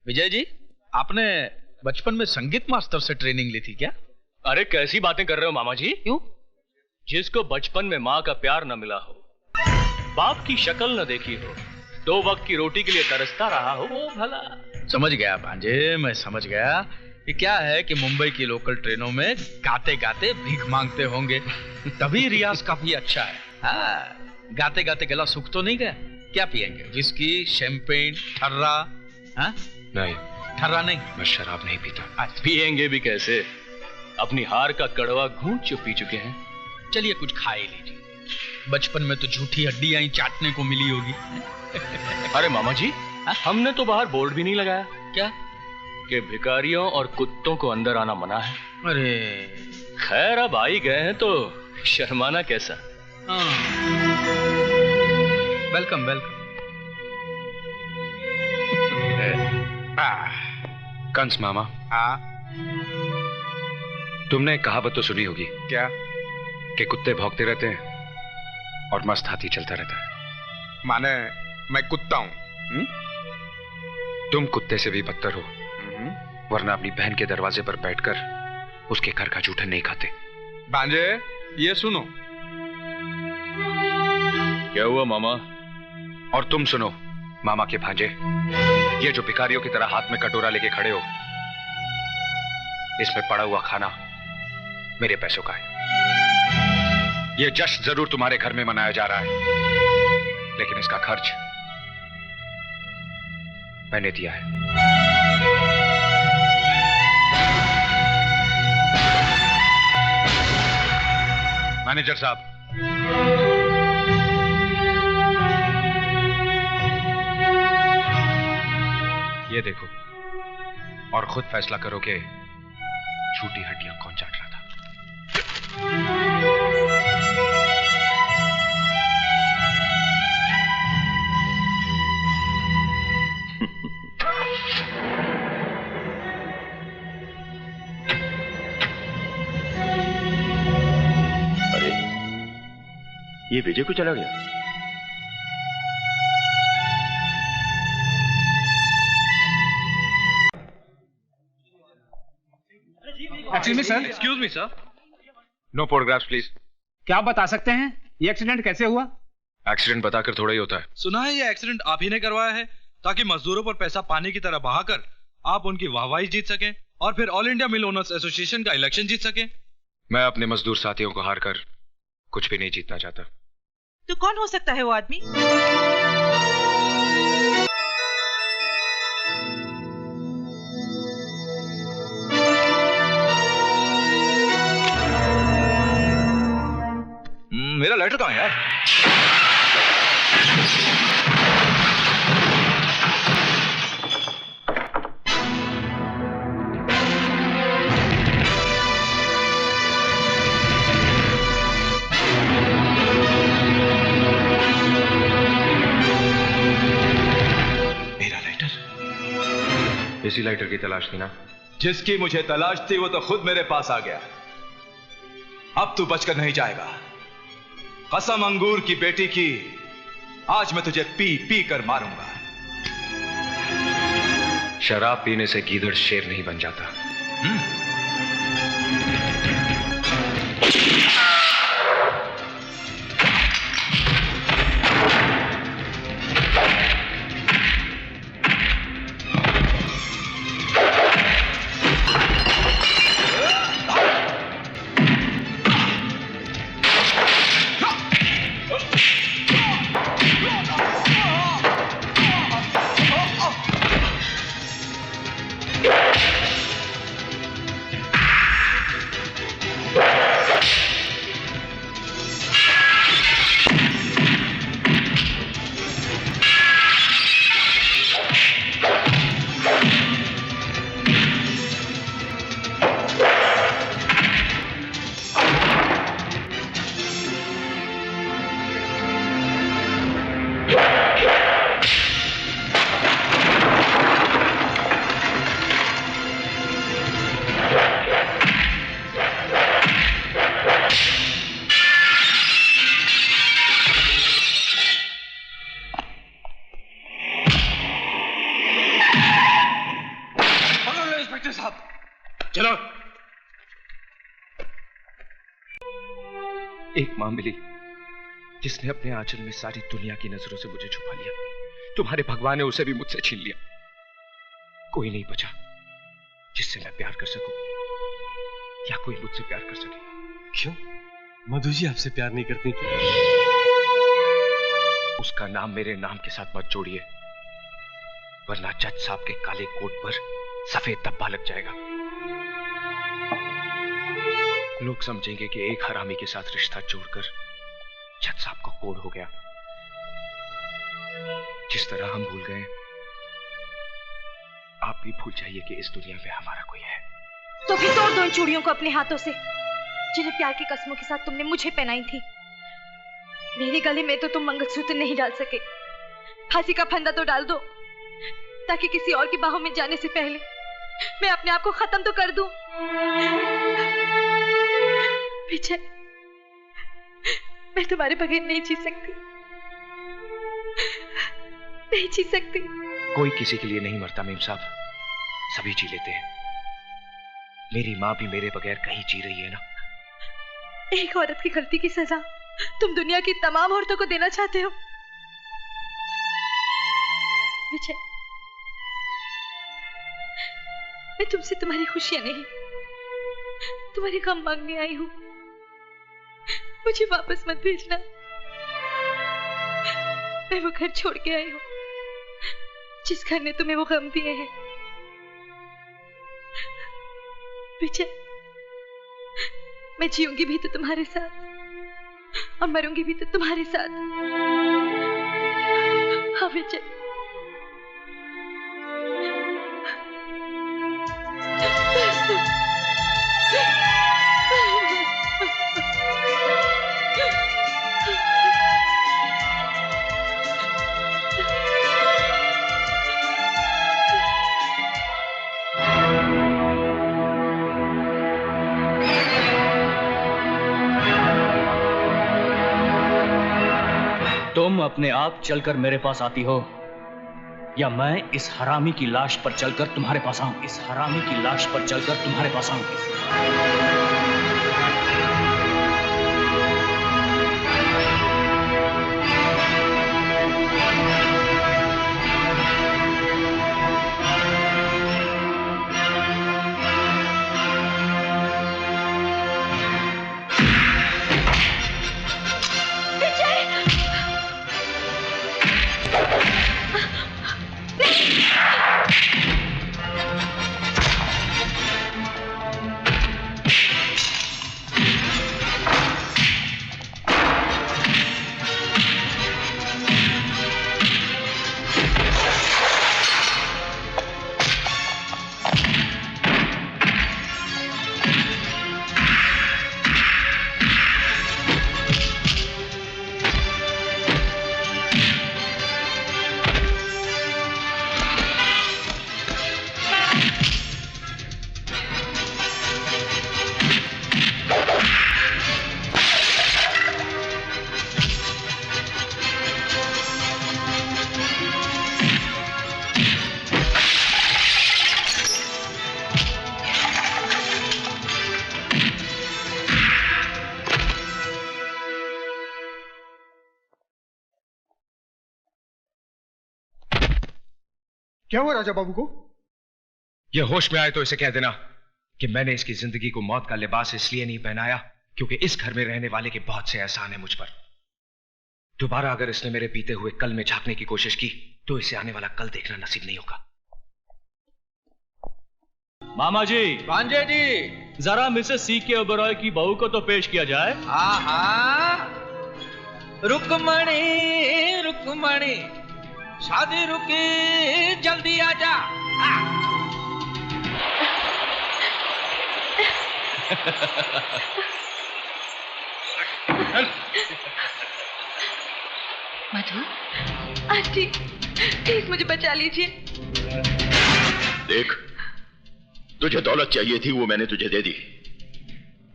विजय जी, आपने बचपन में संगीत मास्टर से ट्रेनिंग ली थी क्या? अरे कैसी बातें कर रहे हो मामा जी? क्यों? जिसको बचपन में माँ का प्यार न मिला हो, बाप की शक्ल न देखी हो, 2 वक्त की रोटी के लिए तरसता रहा हो, वो भला। समझ गया भांजे, मैं समझ गया कि क्या है कि मुंबई की लोकल ट्रेनों में गाते गाते भीख मांगते होंगे, तभी रियाज काफी अच्छा है। हाँ, गाते गाते गला सूख तो नहीं गया? क्या पियेंगे? विस्की, शैंपेन, ठर्रा? हाँ? नहीं, ठर्रा नहीं, मैं शराब नहीं पीता। पिएंगे भी कैसे? अपनी हार का कड़वा घूंट जो पी चुके हैं। चलिए कुछ खा ही लीजिए, बचपन में तो झूठी हड्डियां ही चाटने को मिली होगी। अरे मामा जी, हमने तो बाहर बोर्ड भी नहीं लगाया क्या कि भिखारियों और कुत्तों को अंदर आना मना है। अरे खैर, अब आ ही गए हैं तो शर्माना कैसा। Welcome welcome. कंस मामा, तुमने कहावत तो सुनी होगी क्या? कि कुत्ते भौंकते रहते हैं और मस्त हाथी चलता रहता है। माने मैं कुत्ता हूं? तुम कुत्ते से भी बदतर हो, वरना अपनी बहन के दरवाजे पर बैठकर उसके घर का जूठन नहीं खाते। भांजे, ये सुनो। क्या हुआ मामा? और तुम सुनो मामा के भांजे, ये जो भिखारियों की तरह हाथ में कटोरा लेके खड़े हो, इसमें पड़ा हुआ खाना मेरे पैसों का है। ये जश्न जरूर तुम्हारे घर में मनाया जा रहा है, लेकिन इसका खर्च मैंने दिया है। मैनेजर साहब, ये देखो और खुद फैसला करो कि झूठी हड्डियां कौन चाट रहा था। अरे, ये विजय को चला गया। Excuse me sir. No photographs please. क्या आप बता सकते हैं ये एक्सीडेंट कैसे हुआ? एक्सीडेंट बताकर थोड़ा ही होता है। सुना है ये एक्सीडेंट आप ही ने करवाया है, ताकि मजदूरों पर पैसा पानी की तरह बहाकर आप उनकी वाहवाही जीत सकें और फिर ऑल इंडिया मिल ओनर्स एसोसिएशन का इलेक्शन जीत सकें। मैं अपने मजदूर साथियों को हारकर कुछ भी नहीं जीतना चाहता। तो कौन हो सकता है वो आदमी? मेरा लेटर कहाँ है यार? मेरा लेटर? इसी लाइटर की तलाश थी ना? जिसकी मुझे तलाश थी वो तो खुद मेरे पास आ गया। अब तू बचकर नहीं जाएगा। कसम अंगूर की बेटी की, आज मैं तुझे पी पी कर मारूंगा। शराब पीने से गीदड़ शेर नहीं बन जाता। साहब। चलो। एक मां मिली जिसने अपने आंचल में सारी दुनिया की नजरों से मुझे छुपा लिया। तुम्हारे भगवान ने उसे भी मुझसे छीन लिया। कोई नहीं बचा जिससे मैं प्यार कर सकूं या कोई मुझसे प्यार कर सके। क्यों? मधु जी आपसे प्यार नहीं करती क्या? उसका नाम मेरे नाम के साथ मत जोड़िए, वरना जज साहब के काले कोट पर सफेद धब्बा लग जाएगा। लोग समझेंगे कि एक हरामी के साथ रिश्ता जोड़कर जज साहब को कोड हो गया। जिस तरह हम भूल गए, आप भी भूल जाइए कि इस दुनिया में हमारा कोई है। तो फिर तोड़ दो इन चूड़ियों को अपने हाथों से, जिन्हें प्यार की कसमों के साथ तुमने मुझे पहनाई थी। मेरे गले में तो तुम मंगलसूत्र नहीं डाल सके। फांसी का फंदा तो डाल दो, ताकि किसी और की बाहों में जाने से पहले मैं अपने आप को खत्म तो कर दूं। विजय, मैं तुम्हारे बगैर नहीं जी सकती, नहीं जी सकती। कोई किसी के लिए नहीं मरता मेम साहब, सभी जी लेते हैं। मेरी माँ भी मेरे बगैर कहीं जी रही है ना। एक औरत की गलती की सजा तुम दुनिया की तमाम औरतों को देना चाहते हो। विजय, मैं तुमसे तुम्हारी खुशियां नहीं, तुम्हारे गम मांगने आई हूं। मुझे वापस मत भेजना। मैं वो घर छोड़ के आई हूं जिस घर ने तुम्हें वो गम दिए हैं। विजय, मैं जीऊंगी भी तो तुम्हारे साथ और मरूंगी भी तो तुम्हारे साथ। हाँ विजय। तुम अपने आप चलकर मेरे पास आती हो, या मैं इस हरामी की लाश पर चलकर तुम्हारे पास आऊं? इस हरामी की लाश पर चलकर तुम्हारे पास आऊं? क्या हुआ राजा बाबू को? यह होश में आए तो इसे कह देना कि मैंने इसकी जिंदगी को मौत का लिबास इसलिए नहीं पहनाया क्योंकि इस घर में रहने वाले के बहुत से एहसान है मुझ पर। दोबारा अगर इसने मेरे बीते हुए कल में झांकने की कोशिश की तो इसे आने वाला कल देखना नसीब नहीं होगा। मामा जी, भांजे जी, जरा मिसेस C.K. ओबेरॉय की बहू को तो पेश किया जाए। रुकमणी रुकमणी, शादी रुकी, जल्दी आजा। मधु, आंटी, प्लीज मुझे बचा लीजिए। देख, तुझे दौलत चाहिए थी, वो मैंने तुझे दे दी।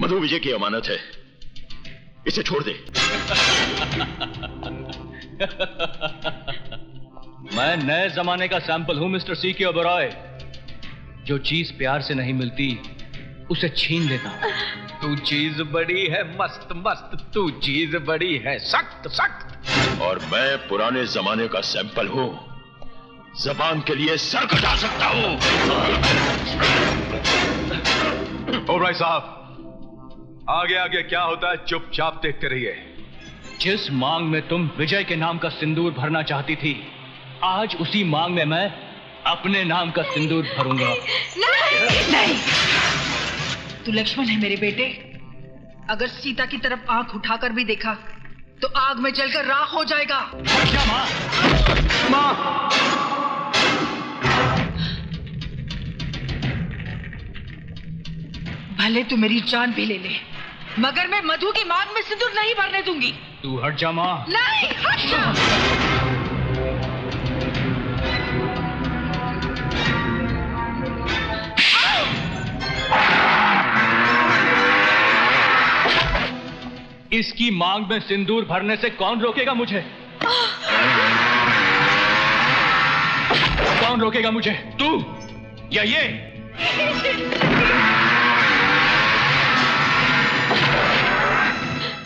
मधु विजय की अमानत है, इसे छोड़ दे। मैं नए जमाने का सैंपल हूं मिस्टर C.K. ओबेरॉय। जो चीज प्यार से नहीं मिलती उसे छीन लेता हूं। तू चीज बड़ी है मस्त मस्त, तू चीज बड़ी है सख्त सख्त। और मैं पुराने जमाने का सैंपल हूं, जबान के लिए सर कटा सकता हूं। ओबराय साहब, आगे आगे क्या होता है चुपचाप देखते रहिए। जिस मांग में तुम विजय के नाम का सिंदूर भरना चाहती थी, आज उसी मांग में मैं अपने नाम का सिंदूर भरूंगा। नहीं, तू लक्ष्मण है मेरे बेटे। अगर सीता की तरफ आंख उठाकर भी देखा तो आग में जलकर राख हो जाएगा। क्या माँ? माँ! भले तू मेरी जान भी ले ले, मगर मैं मधु की मांग में सिंदूर नहीं भरने दूंगी। तू हट जा माँ। नहीं, हट जा। इसकी मांग में सिंदूर भरने से कौन रोकेगा मुझे? कौन रोकेगा मुझे? तू या ये?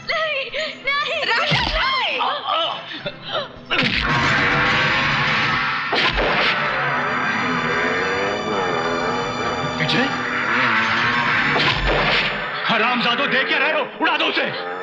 नहीं, नहीं, राजा नहीं। विजय, हरामजादों, देख क्या रहे हो? उड़ा दो उसे।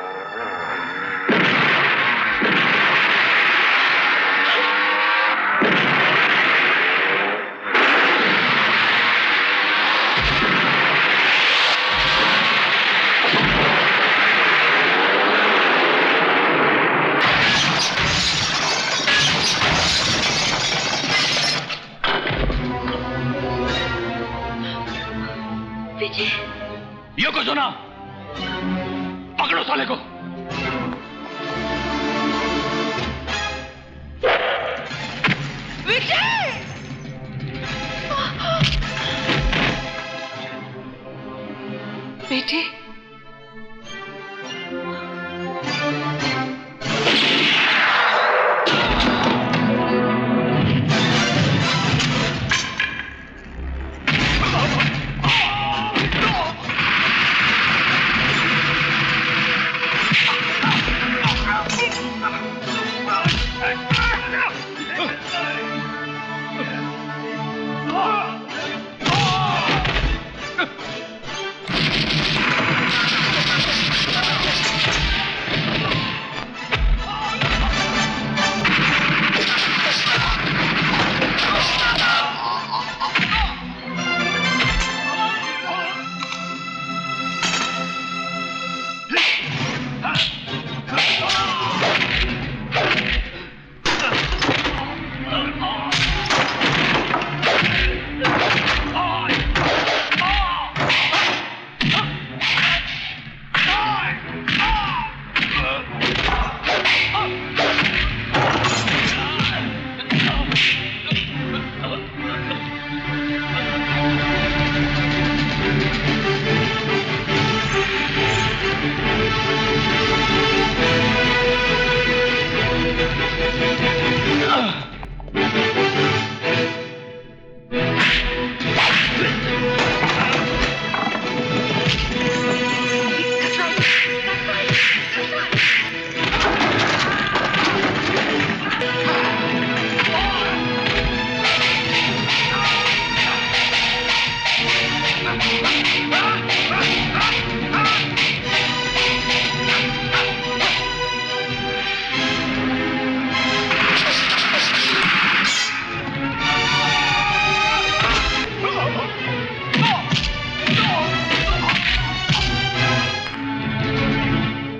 ये को सुना, पकड़ो साले को। विजय! बेटे,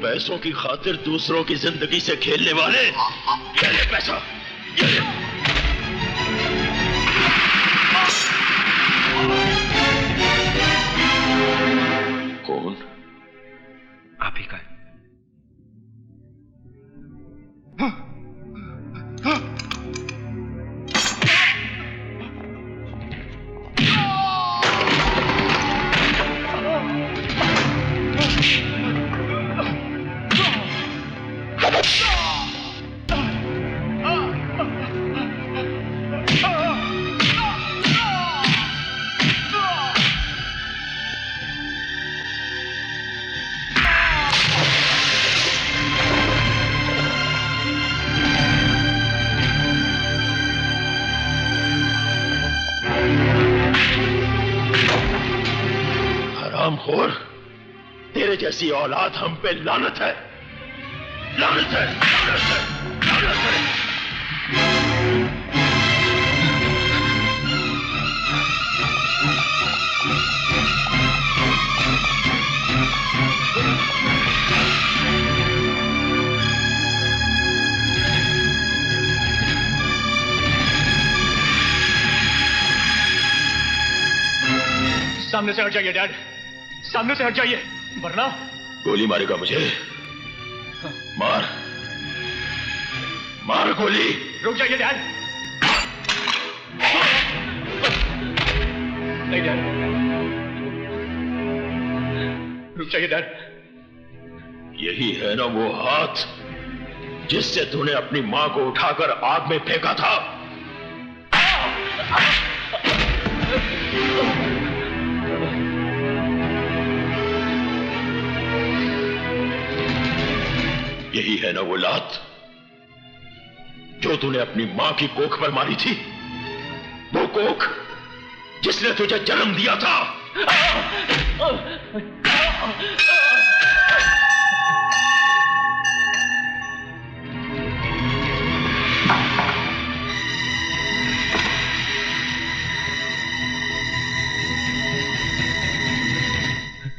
पैसों की खातिर दूसरों की जिंदगी से खेलने वाले, ये ले पैसा, ये ले। कौन? आप ही का है। और तेरे जैसी औलाद हम पे लानत है, लानत है, लानत है, लानत है। सामने से हट जाइए डैड, सामने से हट जाइए, वरना गोली मारेगा मुझे? मार, मार गोली। रुक जाइए डैड। नहीं डैड, रुक जाइए डैड। यही है ना वो हाथ जिससे तूने अपनी मां को उठाकर आग में फेंका था? यही है ना वो लात जो तूने अपनी मां की कोख पर मारी थी? वो कोख जिसने तुझे जन्म दिया था।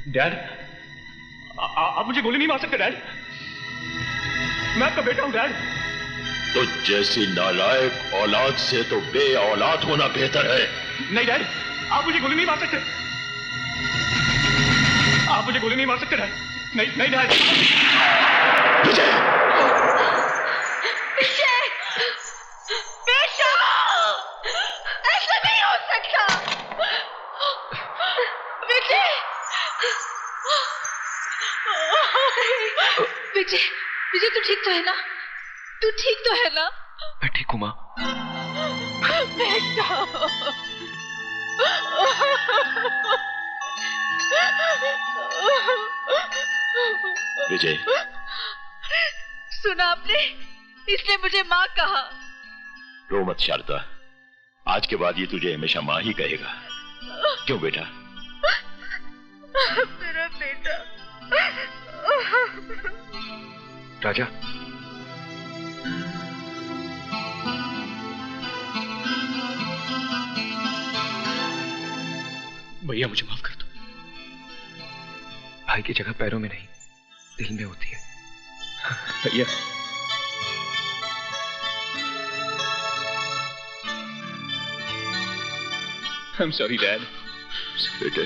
डैड, आप मुझे गोली नहीं मार सकते डैड, मैं आपका बेटा हूं डैड। तो जैसी नालायक औलाद से तो बे औलाद होना बेहतर है। नहीं डैड, आप मुझे गोली नहीं मार सकते, आप मुझे गोली नहीं मार सकते डैड। नहीं नहीं डैड। विजय, विजय, बेटा, ऐसा नहीं हो सकता। विजय, विजय, विजय तू ठीक तो है ना? तू ठीक तो है ना? मैं ठीक हूं मां। बेटा, विजय, सुना आपने? इसने मुझे माँ कहा। रो मत शारदा, आज के बाद ये तुझे हमेशा मां ही कहेगा। क्यों बेटा? मेरा बेटा। राजा, भैया मुझे माफ कर दो। भाई की जगह पैरों में नहीं दिल में होती है। भैया, I'm sorry, Dad. बेटे,